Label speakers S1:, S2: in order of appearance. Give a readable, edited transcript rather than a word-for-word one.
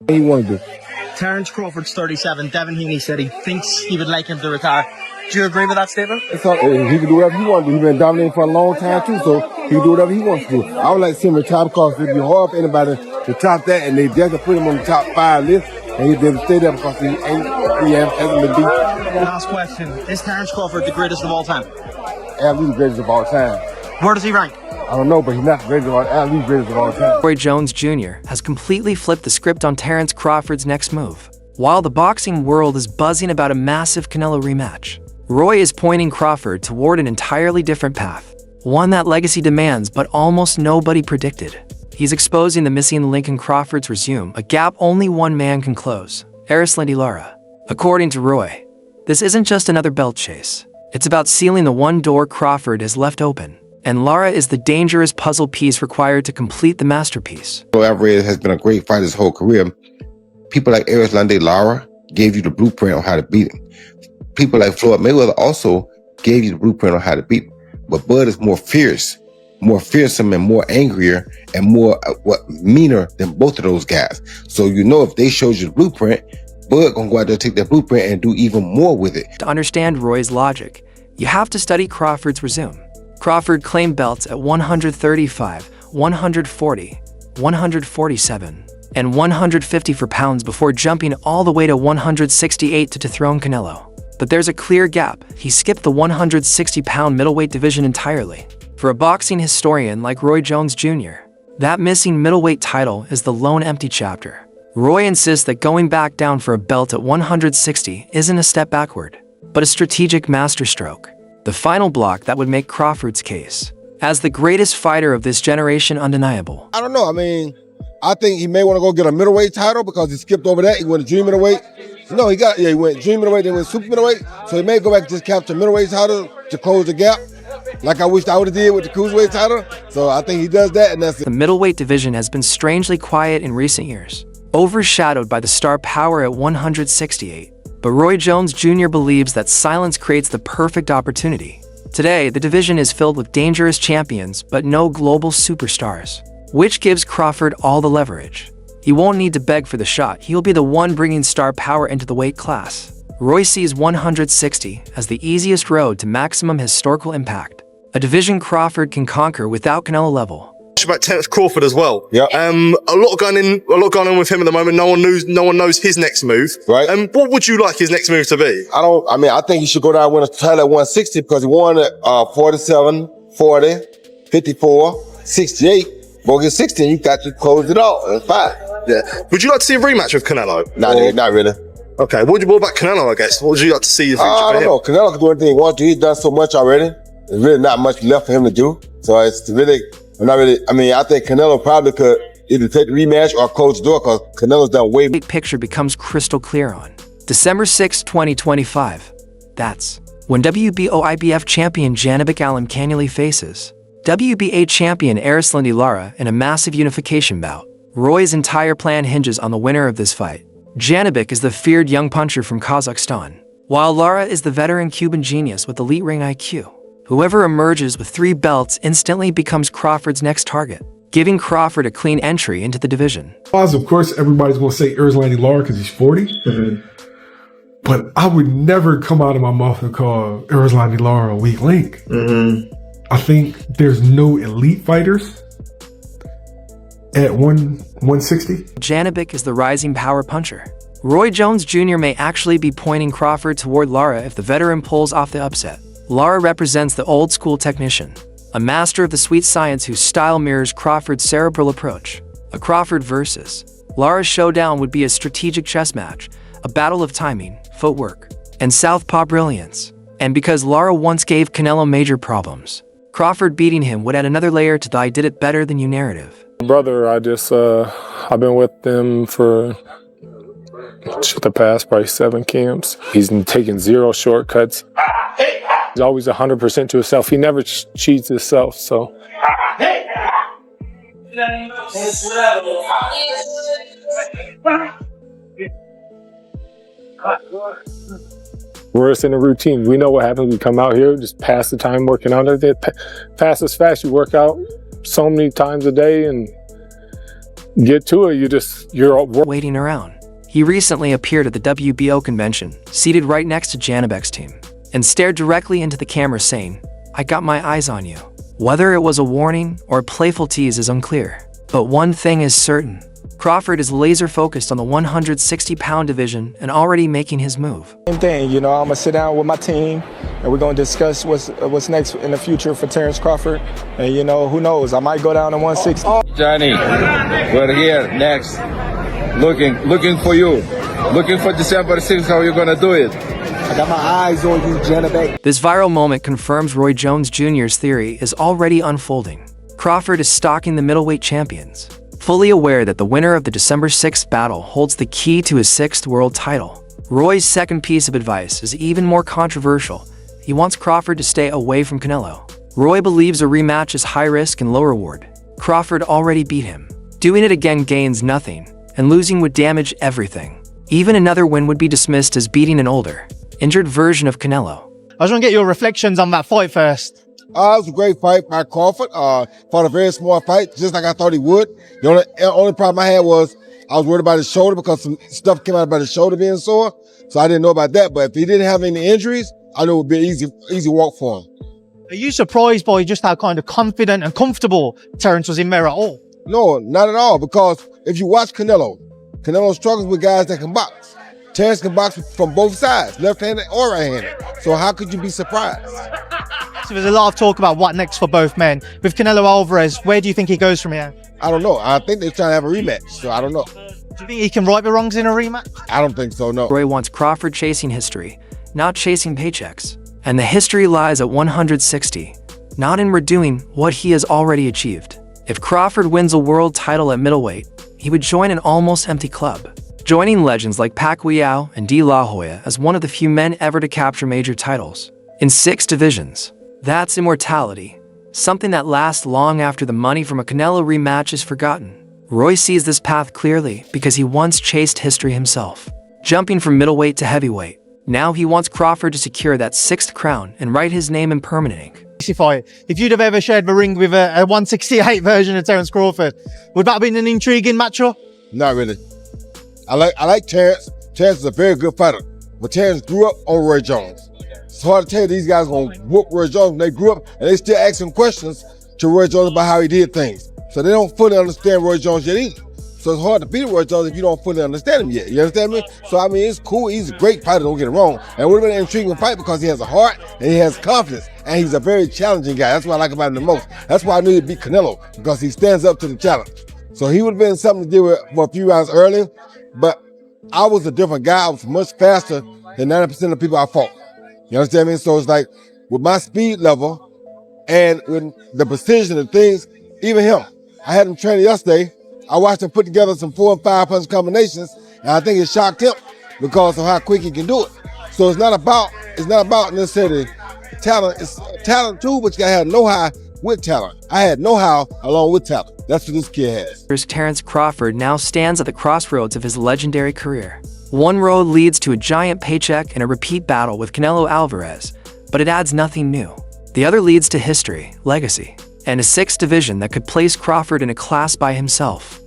S1: He wanted to.
S2: Terence Crawford's 37. Devin Heaney said he thinks he would like him to retire. Do you agree with that statement?
S1: So, he can do whatever he wants to do. He's been dominating for a long time too, so he can do whatever he wants to do. I would like to see him retire because it'd be hard for anybody to top that, and they just put him on the top 5 list, and he's able to stay there because he hasn't been beat.
S2: Last question. Is Terence Crawford the greatest of all time?
S1: Absolutely greatest of all time.
S2: Where does he rank?
S1: I don't know, but he's not the greatest of all time. He's greatest of all time.
S3: Roy Jones Jr. has completely flipped the script on Terence Crawford's next move. While the boxing world is buzzing about a massive Canelo rematch, Roy is pointing Crawford toward an entirely different path. One that legacy demands but almost nobody predicted. He's exposing the missing link in Crawford's resume, a gap only one man can close, Erislandy Lara. According to Roy, this isn't just another belt chase. It's about sealing the one door Crawford has left open. And Lara is the dangerous puzzle piece required to complete the masterpiece.
S4: Alvarez has been a great fighter his whole career. People like Erislandy Lara gave you the blueprint on how to beat him. People like Floyd Mayweather also gave you the blueprint on how to beat him. But Bud is more fierce, more fearsome, and more angrier, and more meaner than both of those guys. So you know if they showed you the blueprint, Bud gonna go out there, take that blueprint, and do even more with it.
S3: To understand Roy's logic, you have to study Crawford's resume. Crawford claimed belts at 135, 140, 147, and 154 pounds before jumping all the way to 168 to dethrone Canelo. But there's a clear gap. He skipped the 160-pound middleweight division entirely. For a boxing historian like Roy Jones Jr., that missing middleweight title is the lone empty chapter. Roy insists that going back down for a belt at 160 isn't a step backward, but a strategic masterstroke. The final block that would make Crawford's case as the greatest fighter of this generation undeniable.
S1: I don't know. I mean, I think he may want to go get a middleweight title because he skipped over that. He went to junior middleweight. No, he went junior middleweight, then went super middleweight. So he may go back and just capture middleweight title to close the gap, like I wished I would have did with the cruiserweight title. So I think he does that, and that's it.
S3: The middleweight division has been strangely quiet in recent years, overshadowed by the star power at 168. But Roy Jones Jr. believes that silence creates the perfect opportunity. Today, the division is filled with dangerous champions, but no global superstars, which gives Crawford all the leverage. He won't need to beg for the shot. He'll be the one bringing star power into the weight class. Roy sees 160 as the easiest road to maximum historical impact, a division Crawford can conquer without Canelo level.
S5: About Terence Crawford as well.
S1: Yeah.
S5: A lot going on with him at the moment. No one knows his next move.
S1: Right.
S5: What would you like his next move to be?
S1: I think he should go down and win a title at 160 because he won at 47, 40, 54, 68. Go get 60 and you got to close it out. That's fine.
S5: Yeah. Would you like to see a rematch with Canelo?
S1: Not really.
S5: Okay. What about Canelo, I guess? What would you like to see in the future
S1: I don't know. Canelo can do anything he wants to. He's done so much already. There's really not much left for him to do. So it's really... I think Canelo probably could either take the rematch or close the door because Canelo's done way.
S3: The picture becomes crystal clear on December 6, 2025. That's when WBO IBF champion Janibek Alimkhanuly faces WBA champion Erislandy Lara in a massive unification bout. Roy's entire plan hinges on the winner of this fight. Janibek is the feared young puncher from Kazakhstan, while Lara is the veteran Cuban genius with elite ring IQ. Whoever emerges with 3 belts instantly becomes Crawford's next target, giving Crawford a clean entry into the division.
S6: Of course, everybody's going to say Erislandy Lara because he's 40. Mm-hmm. But I would never come out of my mouth and call Erislandy Lara a weak link. Mm-hmm. I think there's no elite fighters at 160.
S3: Janibek is the rising power puncher. Roy Jones Jr. may actually be pointing Crawford toward Lara if the veteran pulls off the upset. Lara represents the old-school technician, a master of the sweet science whose style mirrors Crawford's cerebral approach. A Crawford versus Lara showdown would be a strategic chess match, a battle of timing, footwork, and southpaw brilliance. And because Lara once gave Canelo major problems, Crawford beating him would add another layer to the "I did it better than you" narrative.
S7: Brother, I've been with them for the past probably 7 camps. He's taken 0 shortcuts. He's always 100% to himself. He never cheats himself, so. We're just in a routine. We know what happens. We come out here, just pass the time working out. Fast as fast. You work out so many times a day, and get to it, you're
S3: waiting around. He recently appeared at the WBO convention, seated right next to Janibek's team, and stared directly into the camera saying, "I got my eyes on you." Whether it was a warning or a playful tease is unclear, but one thing is certain. Crawford is laser-focused on the 160-pound division and already making his move.
S8: Same thing, I'm going to sit down with my team and we're going to discuss what's next in the future for Terence Crawford. And, who knows, I might go down to 160.
S9: Johnny, we're here next. Looking for you. Looking for December 6th, how you're going to do it.
S8: I got my eyes on you, Janibek.
S3: This viral moment confirms Roy Jones Jr.'s theory is already unfolding. Crawford is stalking the middleweight champions, fully aware that the winner of the December 6th battle holds the key to his 6th world title. Roy's second piece of advice is even more controversial. He wants Crawford to stay away from Canelo. Roy believes a rematch is high risk and low reward. Crawford already beat him. Doing it again gains nothing, and losing would damage everything. Even another win would be dismissed as beating an older, injured version of Canelo.
S2: I just want to get your reflections on that fight first.
S1: It was a great fight by Crawford. Fought a very smart fight, just like I thought he would. The only problem I had was I was worried about his shoulder because some stuff came out about his shoulder being sore. So I didn't know about that. But if he didn't have any injuries, I knew it would be an easy walk for him.
S2: Are you surprised by just how kind of confident and comfortable Terence was in there at all?
S1: No, not at all. Because if you watch Canelo struggles with guys that can box. Terence can box from both sides, left-handed or right-handed. So how could you be surprised?
S2: So there's a lot of talk about what next for both men. With Canelo Alvarez, where do you think he goes from here?
S1: I don't know. I think they're trying to have a rematch, so I don't know.
S2: Do you think he can right the wrongs in a rematch?
S1: I don't think so, no.
S3: Roy wants Crawford chasing history, not chasing paychecks. And the history lies at 160, not in redoing what he has already achieved. If Crawford wins a world title at middleweight, he would join an almost empty club, joining legends like Pacquiao and De La Hoya as one of the few men ever to capture major titles in 6 divisions. That's immortality, something that lasts long after the money from a Canelo rematch is forgotten. Roy sees this path clearly because he once chased history himself, jumping from middleweight to heavyweight. Now he wants Crawford to secure that 6th crown and write his name in permanent ink.
S2: If you'd have ever shared the ring with a 168 version of Terence Crawford, would that have been an intriguing matchup?
S1: Not really. I like Terence. Terence is a very good fighter, but Terence grew up on Roy Jones. It's hard to tell you these guys are going to whoop Roy Jones when they grew up and they still asking questions to Roy Jones about how he did things. So they don't fully understand Roy Jones yet either. So it's hard to beat Roy Jones if you don't fully understand him yet. You understand me? So I mean, it's cool. He's a great fighter, don't get it wrong. And it would have been an intriguing fight because he has a heart and he has confidence. And he's a very challenging guy. That's what I like about him the most. That's why I knew he'd beat Canelo, because he stands up to the challenge. So he would have been something to deal with for a few rounds earlier. But I was a different guy. I was much faster than 90% of the people I fought. You understand me? So it's like, with my speed level and with the precision and things, even him, I had him training yesterday. I watched him put together some 4 and 5 punch combinations, and I think it shocked him because of how quick he can do it. So it's not about necessarily talent. It's talent too, but you gotta have know-how with talent. I had know-how along with talent. That's what this kid has.
S3: Terence Crawford now stands at the crossroads of his legendary career. One road leads to a giant paycheck and a repeat battle with Canelo Alvarez, but it adds nothing new. The other leads to history, legacy, and a 6th division that could place Crawford in a class by himself.